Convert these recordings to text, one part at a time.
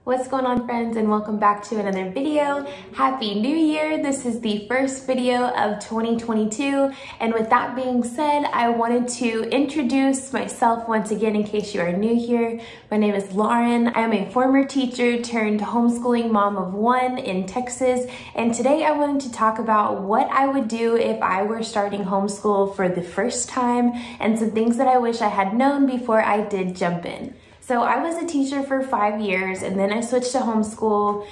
What's going on, friends, and welcome back to another video. Happy New Year. This is the first video of 2022, and with that being said, I wanted to introduce myself once again in case you are new here. My name is Lauren. I am a former teacher turned homeschooling mom of one in Texas, and today I wanted to talk about what I would do if I were starting homeschool for the first time and some things that I wish I had known before I did jump in. So I was a teacher for 5 years, and then I switched to homeschool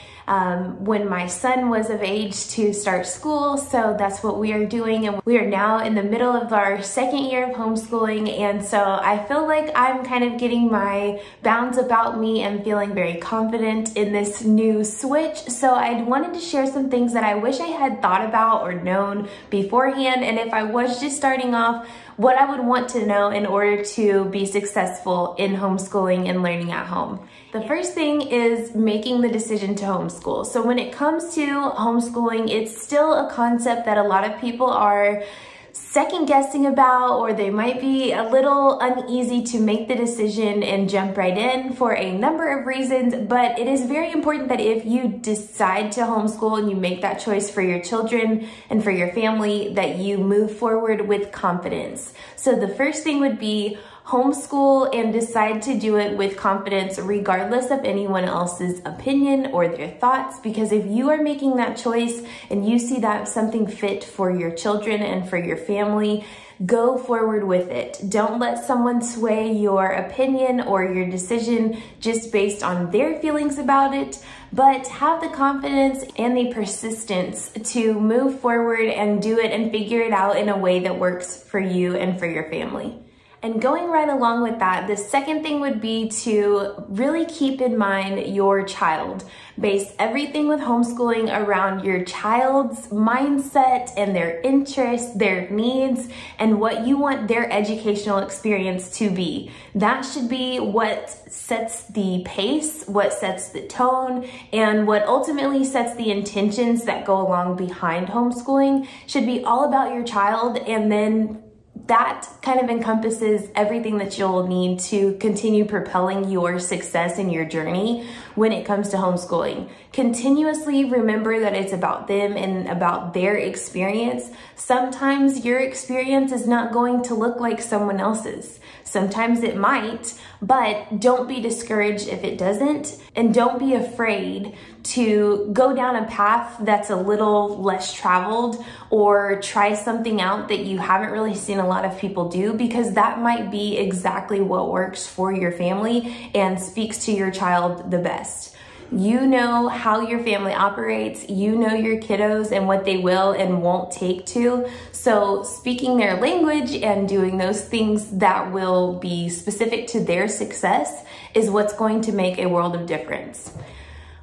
when my son was of age to start school. So that's what we are doing, and we are now in the middle of our second year of homeschooling, and so I feel like I'm kind of getting my bounds about me and feeling very confident in this new switch. So I wanted to share some things that I wish I had thought about or known beforehand, and if I was just starting off, what I would want to know in order to be successful in homeschooling and learning at home. The first thing is making the decision to homeschool. So when it comes to homeschooling, it's still a concept that a lot of people are second guessing about, or they might be a little uneasy to make the decision and jump right in for a number of reasons. But it is very important that if you decide to homeschool and you make that choice for your children and for your family, that you move forward with confidence. So the first thing would be homeschool and decide to do it with confidence regardless of anyone else's opinion or their thoughts, because if you are making that choice and you see that something fit for your children and for your family, go forward with it. Don't let someone sway your opinion or your decision just based on their feelings about it, but have the confidence and the persistence to move forward and do it and figure it out in a way that works for you and for your family. And going right along with that, the second thing would be to really keep in mind your child. Base everything with homeschooling around your child's mindset and their interests, their needs, and what you want their educational experience to be. That should be what sets the pace, what sets the tone, and what ultimately sets the intentions that go along behind homeschooling. Should be all about your child, and then that kind of encompasses everything that you'll need to continue propelling your success in your journey when it comes to homeschooling. Continuously remember that it's about them and about their experience. Sometimes your experience is not going to look like someone else's. Sometimes it might, but don't be discouraged if it doesn't, and don't be afraid to go down a path that's a little less traveled or try something out that you haven't really seen a lot of people do, because that might be exactly what works for your family and speaks to your child the best. You know how your family operates, you know your kiddos and what they will and won't take to. So speaking their language and doing those things that will be specific to their success is what's going to make a world of difference.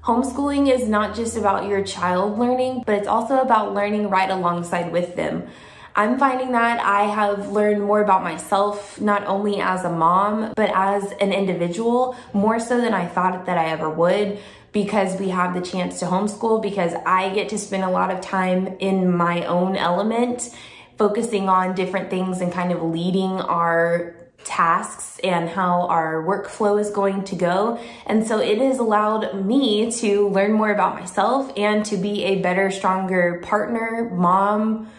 Homeschooling is not just about your child learning, but it's also about learning right alongside with them. I'm finding that I have learned more about myself, not only as a mom, but as an individual, more so than I thought that I ever would, because we have the chance to homeschool, because I get to spend a lot of time in my own element, focusing on different things and kind of leading our tasks and how our workflow is going to go. And so it has allowed me to learn more about myself and to be a better, stronger partner, mom,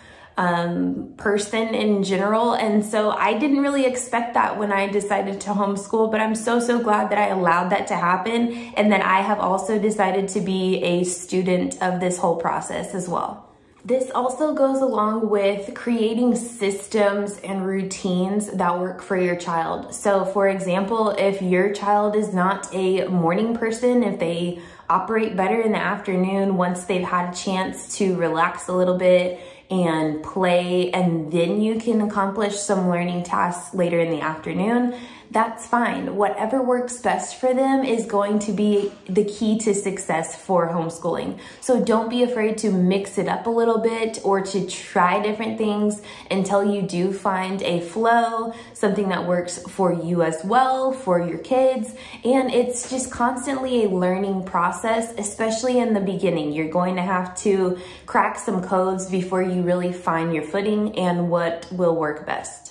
person in general. And so I didn't really expect that when I decided to homeschool, but I'm so glad that I allowed that to happen, and that I have also decided to be a student of this whole process as well. This also goes along with creating systems and routines that work for your child. So for example, if your child is not a morning person, if they operate better in the afternoon once they've had a chance to relax a little bit and play, and then you can accomplish some learning tasks later in the afternoon, that's fine. Whatever works best for them is going to be the key to success for homeschooling. So don't be afraid to mix it up a little bit or to try different things until you do find a flow, something that works for you as well, for your kids. And it's just constantly a learning process, especially in the beginning. You're going to have to crack some codes before you really find your footing and what will work best.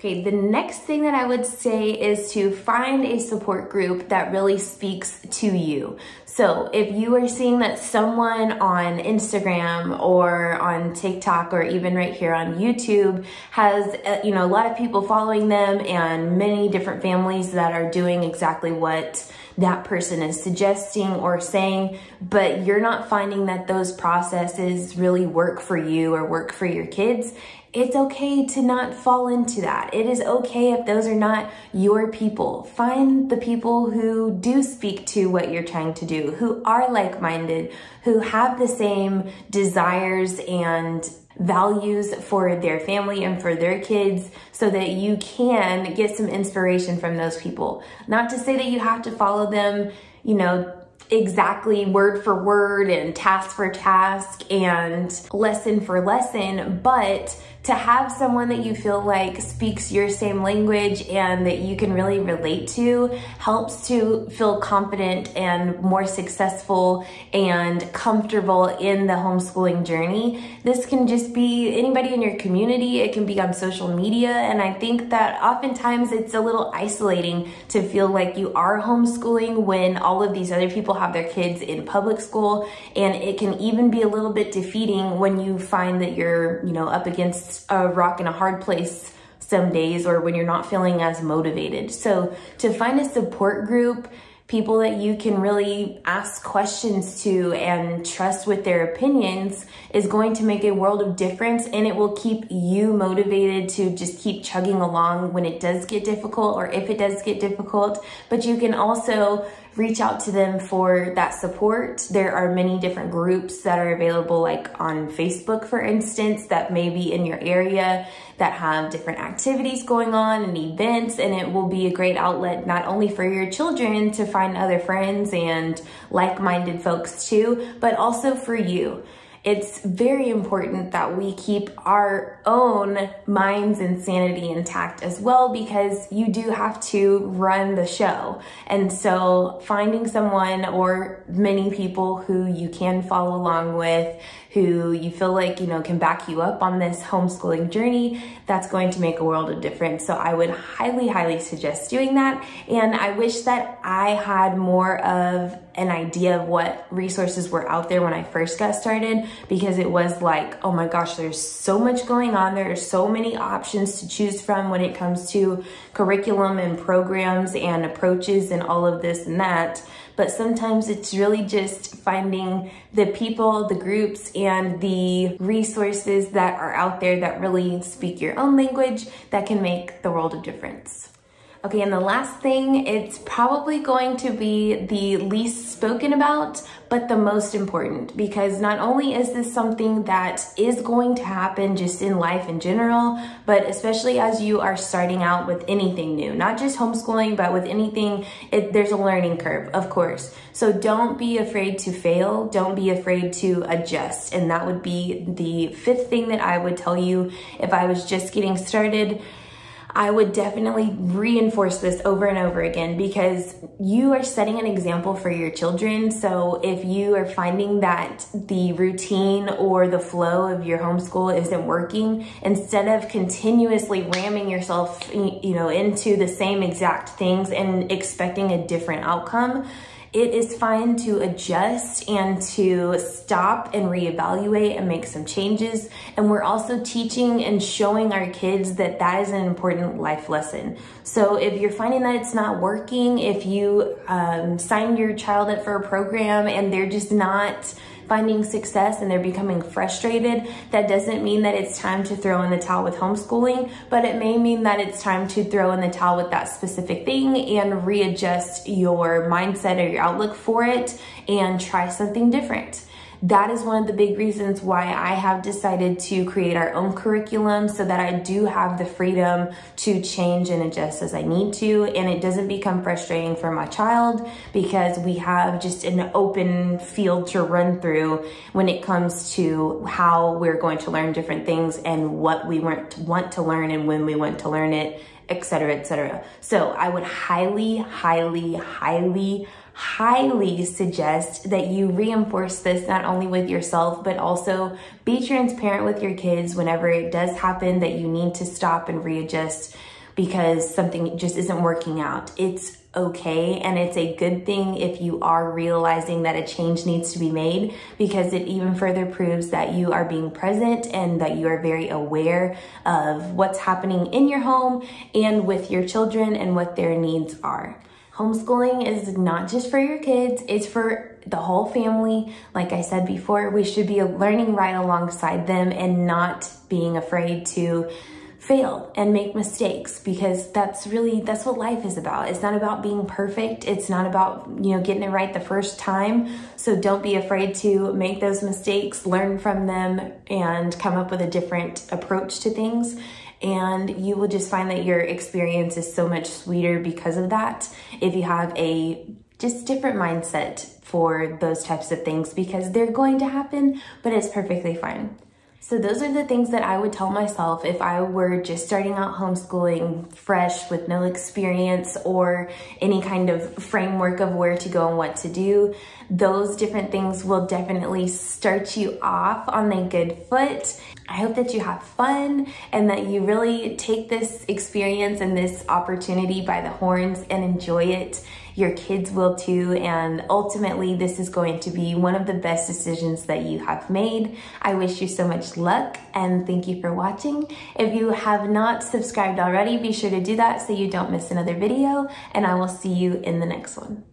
Okay, the next thing that I would say is to find a support group that really speaks to you. So if you are seeing that someone on Instagram or on TikTok or even right here on YouTube has, a lot of people following them and many different families that are doing exactly what that person is suggesting or saying, but you're not finding that those processes really work for you or work for your kids, it's okay to not fall into that. It is okay if those are not your people. Find the people who do speak to what you're trying to do, who are like-minded, who have the same desires and values for their family and for their kids, so that you can get some inspiration from those people. Not to say that you have to follow them, exactly word for word and task for task and lesson for lesson, but to have someone that you feel like speaks your same language and that you can really relate to helps to feel confident and more successful and comfortable in the homeschooling journey. This can just be anybody in your community. It can be on social media. And I think that oftentimes it's a little isolating to feel like you are homeschooling when all of these other people have their kids in public school. And it can even be a little bit defeating when you find that you're, up against a rock and a hard place some days, or when you're not feeling as motivated. So to find a support group, people that you can really ask questions to and trust with their opinions, is going to make a world of difference, and it will keep you motivated to just keep chugging along when it does get difficult, or if it does get difficult. But you can also reach out to them for that support. There are many different groups that are available, like on Facebook, for instance, that may be in your area that have different activities going on and events, and it will be a great outlet not only for your children to find other friends and like-minded folks too, but also for you. It's very important that we keep our own minds and sanity intact as well, because you do have to run the show. And so finding someone or many people who you can follow along with, who you feel like, can back you up on this homeschooling journey, that's going to make a world of difference. So I would highly, highly suggest doing that. And I wish that I had more of an idea of what resources were out there when I first got started, because it was like, oh my gosh, there's so much going on. There are so many options to choose from when it comes to curriculum and programs and approaches and all of this and that. But sometimes it's really just finding the people, the groups, and the resources that are out there that really speak your own language that can make the world of difference. Okay, and the last thing, it's probably going to be the least spoken about, but the most important, because not only is this something that is going to happen just in life in general, but especially as you are starting out with anything new, not just homeschooling, but with anything, there's a learning curve, of course. So don't be afraid to fail. Don't be afraid to adjust. And that would be the fifth thing that I would tell you if I was just getting started. I would definitely reinforce this over and over again, because you are setting an example for your children. So if you are finding that the routine or the flow of your homeschool isn't working, instead of continuously ramming yourself, into the same exact things and expecting a different outcome, it is fine to adjust and to stop and reevaluate and make some changes. And we're also teaching and showing our kids that that is an important life lesson. So if you're finding that it's not working, if you sign your child up for a program and they're just not finding success and they're becoming frustrated, that doesn't mean that it's time to throw in the towel with homeschooling, but it may mean that it's time to throw in the towel with that specific thing and readjust your mindset or your outlook for it and try something different. That is one of the big reasons why I have decided to create our own curriculum, so that I do have the freedom to change and adjust as I need to, and it doesn't become frustrating for my child, because we have just an open field to run through when it comes to how we're going to learn different things and what we want to learn and when we want to learn it, etc., etc. So I would highly, highly, highly suggest that you reinforce this not only with yourself, but also be transparent with your kids whenever it does happen that you need to stop and readjust. because something just isn't working out. It's okay, and it's a good thing if you are realizing that a change needs to be made, because it even further proves that you are being present and that you are very aware of what's happening in your home and with your children and what their needs are. Homeschooling is not just for your kids, it's for the whole family. Like I said before, we should be learning right alongside them and not being afraid to fail and make mistakes, because that's what life is about. It's not about being perfect. It's not about, getting it right the first time. So don't be afraid to make those mistakes, learn from them, and come up with a different approach to things. And you will just find that your experience is so much sweeter because of that, if you have a just different mindset for those types of things, because they're going to happen, but it's perfectly fine. So those are the things that I would tell myself if I were just starting out homeschooling fresh with no experience or any kind of framework of where to go and what to do. Those different things will definitely start you off on a good foot. I hope that you have fun and that you really take this experience and this opportunity by the horns and enjoy it. Your kids will too, and ultimately this is going to be one of the best decisions that you have made. I wish you so much luck and thank you for watching. If you have not subscribed already, be sure to do that so you don't miss another video, and I will see you in the next one.